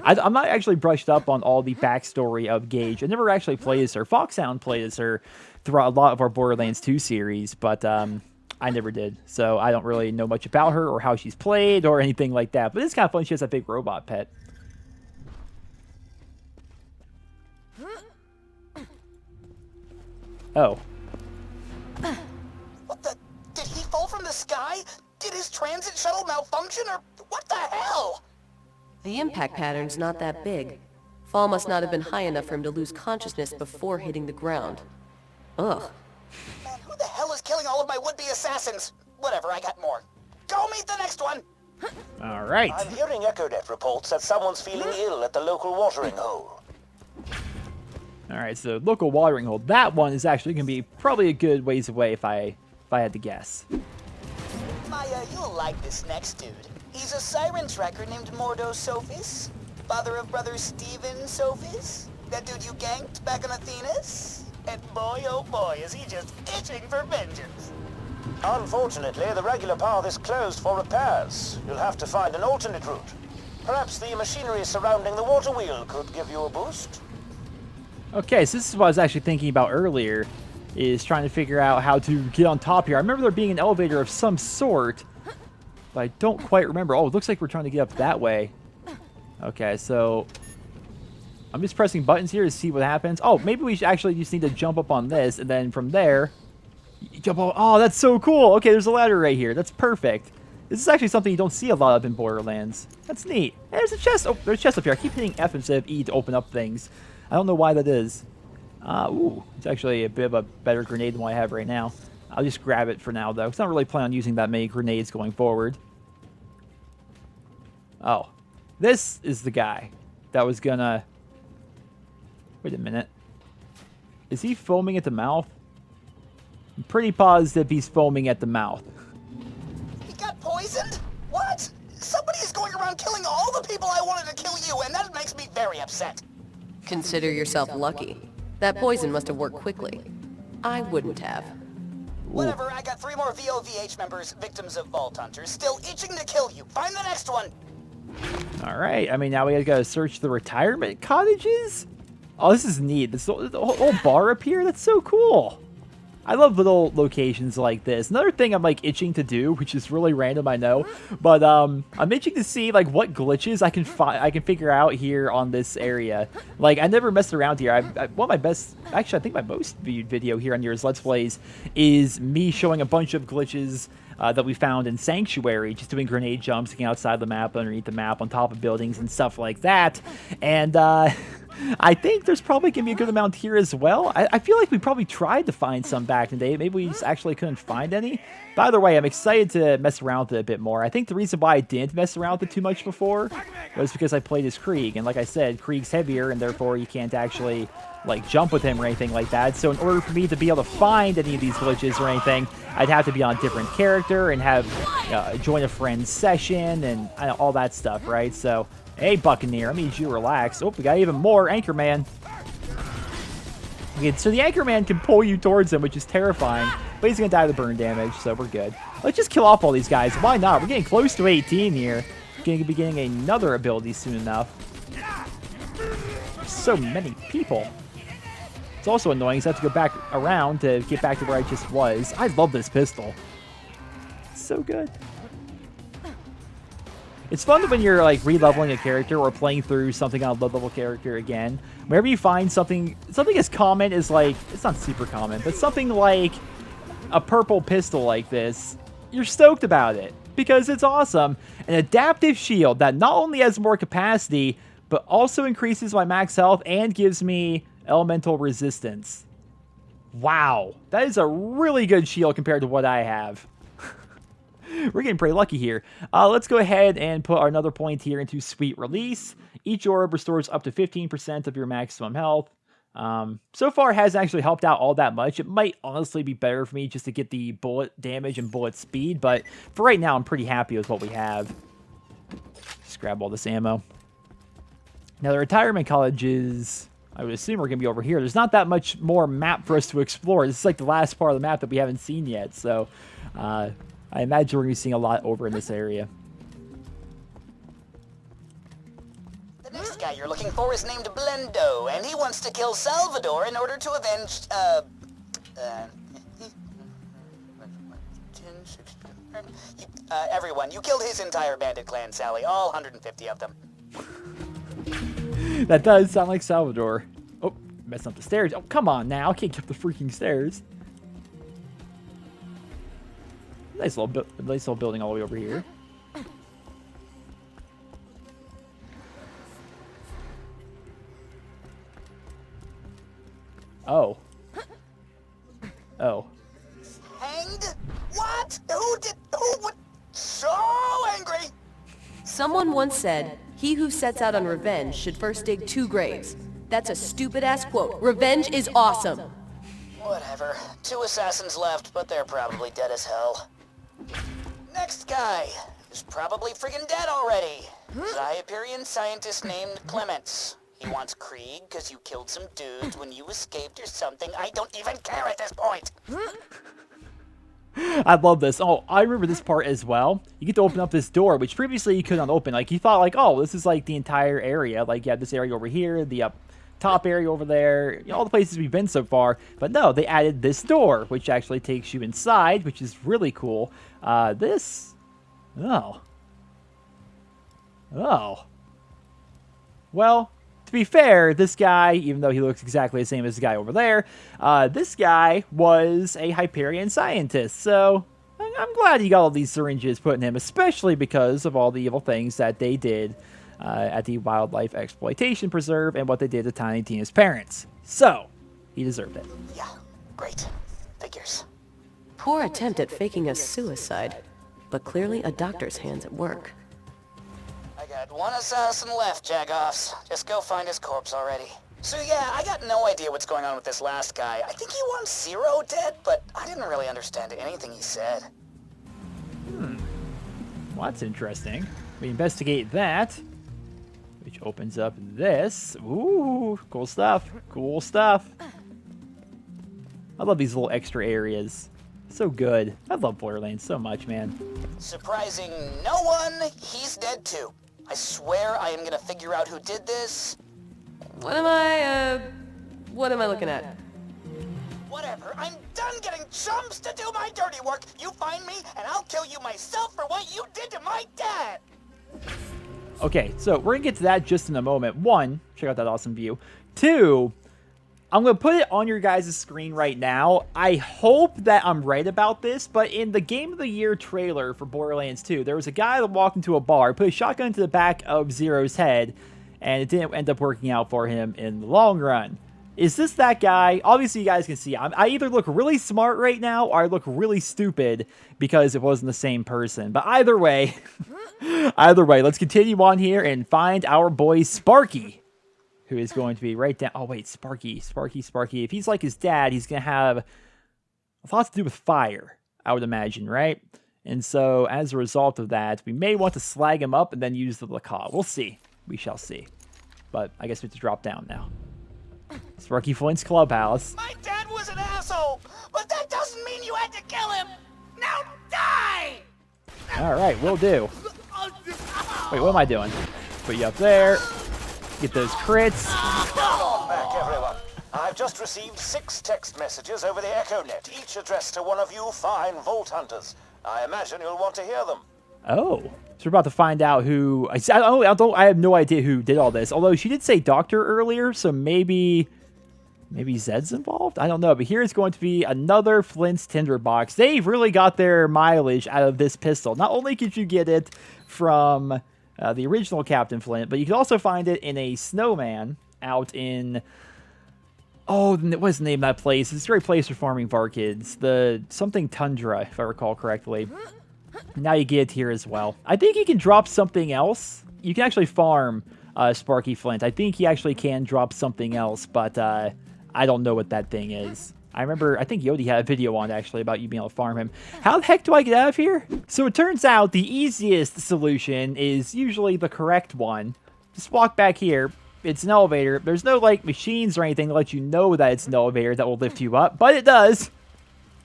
I'm not actually brushed up on all the backstory of Gage. I never actually played as her. Foxhound played as her throughout a lot of our Borderlands 2 series, but I never did. So I don't really know much about her or how she's played or anything like that. But it's kind of fun. She has a big robot pet. Oh. What the? Did he fall from the sky? Did his transit shuttle malfunction, or what the hell? The impact pattern's not that big. Fall must not have been high enough for him to lose consciousness before hitting the ground. Ugh. Man, who the hell is killing all of my would-be assassins? Whatever, I got more. Go meet the next one! All right. I'm hearing Echodet reports that someone's feeling ill at the local watering hole. All right, so local watering hole. That one is actually going to be probably a good ways away if I had to guess. Maya, you'll like this next dude. He's a siren tracker named Mordo Sophis, father of brother Steven Sophis, that dude you ganked back on Athenas. And boy, oh boy, is he just itching for vengeance. Unfortunately, the regular path is closed for repairs. You'll have to find an alternate route. Perhaps the machinery surrounding the water wheel could give you a boost. Okay, so this is what I was actually thinking about earlier, is trying to figure out how to get on top here. I remember there being an elevator of some sort, but I don't quite remember. Oh, it looks like we're trying to get up that way. Okay, so I'm just pressing buttons here to see what happens. Oh, maybe we should actually just need to jump up on this, and then from there, jump on. Oh, that's so cool. Okay, there's a ladder right here. That's perfect. This is actually something you don't see a lot of in Borderlands. That's neat. Hey, there's a chest. Oh, there's a chest up here. I keep hitting F instead of E to open up things. I don't know why that is. Ooh, it's actually a bit of a better grenade than what I have right now. I'll just grab it for now, though. Because I'm not really planning on using that many grenades going forward. Oh. This is the guy that was gonna... Wait a minute. Is he foaming at the mouth? I'm pretty positive he's foaming at the mouth. He got poisoned? What? Somebody is going around killing all all the people I wanted to kill you, and that makes me very upset. Consider yourself lucky. That poison must have worked quickly. I wouldn't have. Whatever, I got 3 more VOVH members, victims of Vault Hunters, still itching to kill you. Find the next one. All right. I mean, now we gotta search the retirement cottages? Oh, this is neat. This the whole bar up here, that's so cool. I love little locations like this. Another thing I'm like itching to do, which is really random, I know, but I'm itching to see like what glitches I can figure out here on this area. Like I never messed around here. One of my best, actually I think my most viewed video here on yours Let's Plays is me showing a bunch of glitches that we found in Sanctuary, just doing grenade jumps, getting outside the map, underneath the map, on top of buildings and stuff like that. And I think there's probably going to be a good amount here as well. I feel like we probably tried to find some back in the day. Maybe we just actually couldn't find any. By the way, I'm excited to mess around with it a bit more. I think the reason why I didn't mess around with it too much before was because I played as Krieg. And like I said, Krieg's heavier, and therefore you can't actually like jump with him or anything like that. So in order for me to be able to find any of these glitches or anything, I'd have to be on a different character and have join a friend's session and all that stuff, right? So, hey, Buccaneer, I need you to relax. Oh, we got even more Anchorman. Okay, so the Anchorman can pull you towards him, which is terrifying, but he's going to die to burn damage, so we're good. Let's just kill off all these guys. Why not? We're getting close to 18 here. We're going to be getting another ability soon enough. There's so many people. It's also annoying, so I have to go back around to get back to where I just was. I love this pistol. It's so good. It's fun when you're like re-leveling a character or playing through something on a low-level character again. Whenever you find something as common as like, it's not super common, but something like a purple pistol like this, you're stoked about it because it's awesome. An adaptive shield that not only has more capacity, but also increases my max health and gives me elemental resistance. Wow, that is a really good shield compared to what I have. We're getting pretty lucky here. Let's go ahead and put another point here into Sweet Release. Each orb restores up to 15% of your maximum health. So far, it hasn't actually helped out all that much. It might honestly be better for me just to get the bullet damage and bullet speed, but for right now, I'm pretty happy with what we have. Just grab all this ammo. Now, the retirement colleges, I would assume we're going to be over here. There's not that much more map for us to explore. This is like the last part of the map that we haven't seen yet, so I imagine we're going to be seeing a lot over in this area. The next guy you're looking for is named Blendo, and he wants to kill Salvador in order to avenge, everyone. You killed his entire bandit clan, Sally, all 150 of them. That does sound like Salvador. Oh, messing up the stairs. Oh, come on now. I can't get up the freaking stairs. Nice little building all the way over here. Oh. Oh. Hanged? What? Who would? So angry! Someone once said, "He who sets out on revenge should first dig 2 graves." That's a stupid-ass quote. Revenge is awesome. Whatever. 2 assassins left, but they're probably dead as hell. Next guy is probably friggin' dead already. Hyperion scientist named Clements. He wants Krieg because you killed some dudes when you escaped or something. I don't even care at this point. I love this. Oh, I remember this part as well. You get to open up this door, which previously you couldn't open. Like, you thought, like, oh, this is, like, the entire area. Like, you have this area over here, the top area over there, you know, all the places we've been so far. But no, they added this door, which actually takes you inside, which is really cool. Oh. Well, to be fair, this guy, even though he looks exactly the same as the guy over there, this guy was a Hyperion scientist. So I'm glad he got all these syringes put in him, especially because of all the evil things that they did at the Wildlife Exploitation Preserve and what they did to Tiny Tina's parents. So, he deserved it. Yeah, great. Figures. Poor attempt at faking a suicide, but clearly a doctor's hands at work. I got 1 assassin left, Jagoffs. Just go find his corpse already. So yeah, I got no idea what's going on with this last guy. I think he wants Zero dead, but I didn't really understand anything he said. Well, that's interesting. We investigate that. which opens up this. Ooh, cool stuff. Cool stuff. I love these little extra areas. So good. I love Borderlands so much, man. Surprising no one, he's dead too. I swear I am gonna figure out who did this. What am I looking at? Whatever, I'm done getting chumps to do my dirty work. You find me, and I'll kill you myself for what you did to my dad. Okay, so we're going to get to that just in a moment. One, check out that awesome view. Two, I'm going to put it on your guys' screen right now. I hope that I'm right about this, but in the Game of the Year trailer for Borderlands 2, there was a guy that walked into a bar, put a shotgun to the back of Zero's head, and it didn't end up working out for him in the long run. Is this that guy? Obviously, you guys can see I either look really smart right now or I look really stupid because it wasn't the same person. But either way, let's continue on here and find our boy Sparky, who is going to be right down. Oh, wait, Sparky. If he's like his dad, he's going to have a lot to do with fire, I would imagine, right? And so as a result of that, we may want to slag him up and then use the Lacaw. We'll see. We shall see. But I guess we have to drop down now. Sparky Flynt's clubhouse. My dad was an asshole, but that doesn't mean you had to kill him. Now die! All right, will do. Wait, what am I doing? Put you up there. Get those crits. Welcome back, everyone. I've just received 6 text messages over the EchoNet, each addressed to one of you fine Vault Hunters. I imagine you'll want to hear them. Oh, so we're about to find out who. I have no idea who did all this. Although she did say doctor earlier, so maybe Zed's involved. I don't know. But here is going to be another Flint's tinderbox. They've really got their mileage out of this pistol. Not only could you get it from the original Captain Flynt, but you can also find it in a snowman out in. Oh, what's the name of that place? It's a great place for farming Varkids. The something Tundra, if I recall correctly. Now you get it here as well. I think he can drop something else. You can actually farm Sparky Flynt. I think he actually can drop something else, but I don't know what that thing is. I think Yodi had a video on actually about you being able to farm him. How the heck do I get out of here? So it turns out the easiest solution is usually the correct one. Just walk back here. It's an elevator. There's no like machines or anything to let you know that it's an elevator that will lift you up, but it does.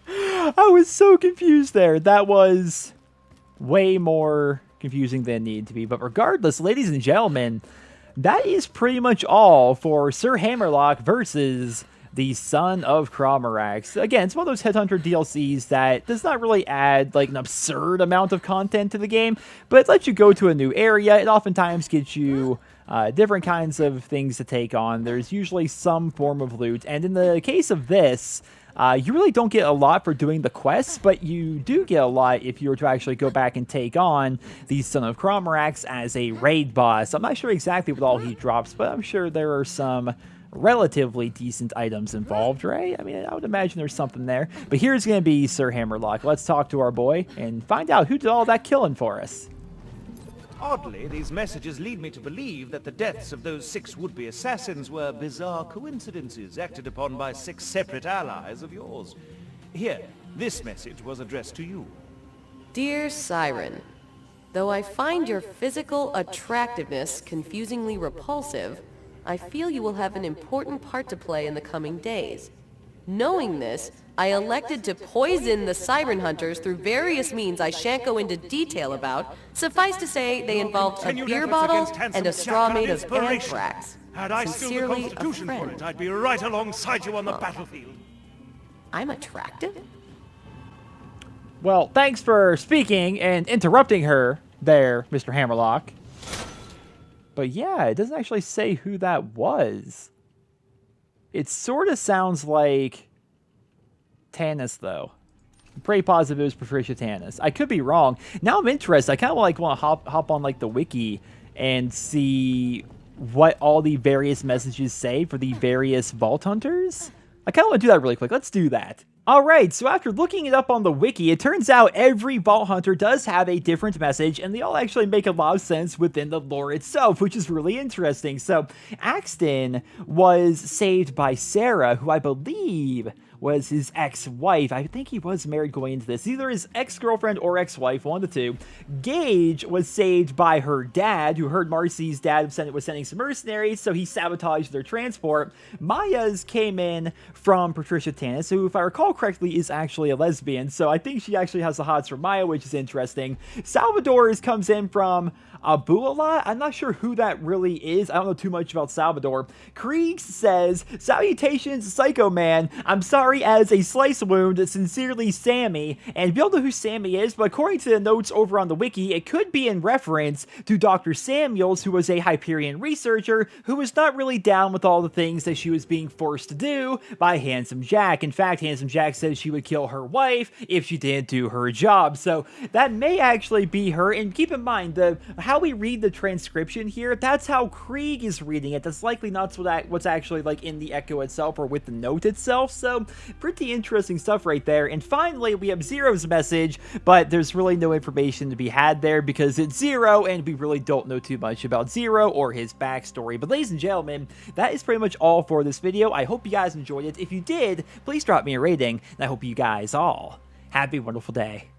I was so confused there. That was way more confusing than it needed to be. But regardless, ladies and gentlemen, that is pretty much all for Sir Hammerlock versus the Son of Crawmerax. Again, it's one of those Headhunter DLCs that does not really add like an absurd amount of content to the game, but it lets you go to a new area. It oftentimes gets you different kinds of things to take on. There's usually some form of loot, and in the case of this, you really don't get a lot for doing the quests, but you do get a lot if you were to actually go back and take on the Son of Crawmerax as a raid boss. I'm not sure exactly what all he drops, but I'm sure there are some relatively decent items involved, right? I mean, I would imagine there's something there. But here's going to be Sir Hammerlock. Let's talk to our boy and find out who did all that killing for us. Oddly, these messages lead me to believe that the deaths of those 6 would-be assassins were bizarre coincidences acted upon by 6 separate allies of yours. Here, this message was addressed to you. Dear Siren, though I find your physical attractiveness confusingly repulsive, I feel you will have an important part to play in the coming days. Knowing this, I elected to poison the Siren Hunters through various means I shan't go into detail about. Suffice to say, they involved a beer bottle and a straw made of anthrax. Had I still the Sincerely, Constitution a for friend. it, I'd be right alongside you on the battlefield. I'm attractive? Well, thanks for speaking and interrupting her there, Mr. Hammerlock. But yeah, it doesn't actually say who that was. It sort of sounds like Tanis, though. I'm pretty positive it was Patricia Tanis. I could be wrong. Now I'm interested. I kind of want to hop on like the wiki and see what all the various messages say for the various Vault Hunters. I kind of want to do that really quick. Let's do that. Alright, so after looking it up on the wiki, it turns out every Vault Hunter does have a different message, and they all actually make a lot of sense within the lore itself, which is really interesting. So, Axton was saved by Sarah, who I believe was his ex-wife. I think he was married going into this. Either his ex-girlfriend or ex-wife, one of the two. Gage was saved by her dad, who heard Marcy's dad was sending some mercenaries, so he sabotaged their transport. Maya's came in from Patricia Tannis, who, if I recall correctly, is actually a lesbian, so I think she actually has the hots for Maya, which is interesting. Salvador's comes in from Abuela. I'm not sure who that really is. I don't know too much about Salvador. Krieg says, "Salutations, Psycho Man. I'm sorry as a slice wound. Sincerely, Sammy." And we don't know who Sammy is, but according to the notes over on the wiki, it could be in reference to Dr. Samuels, who was a Hyperion researcher who was not really down with all the things that she was being forced to do by Handsome Jack. In fact, Handsome Jack says she would kill her wife if she didn't do her job. So that may actually be her. And keep in mind, how we read the transcription here, that's how Krieg is reading it. That's likely not what's actually like in the echo itself or with the note itself. So pretty interesting stuff right there. And finally, we have Zero's message, but there's really no information to be had there because it's Zero and we really don't know too much about Zero or his backstory. But ladies and gentlemen, that is pretty much all for this video. I hope you guys enjoyed it. If you did, please drop me a rating, and I hope you guys all have a wonderful day.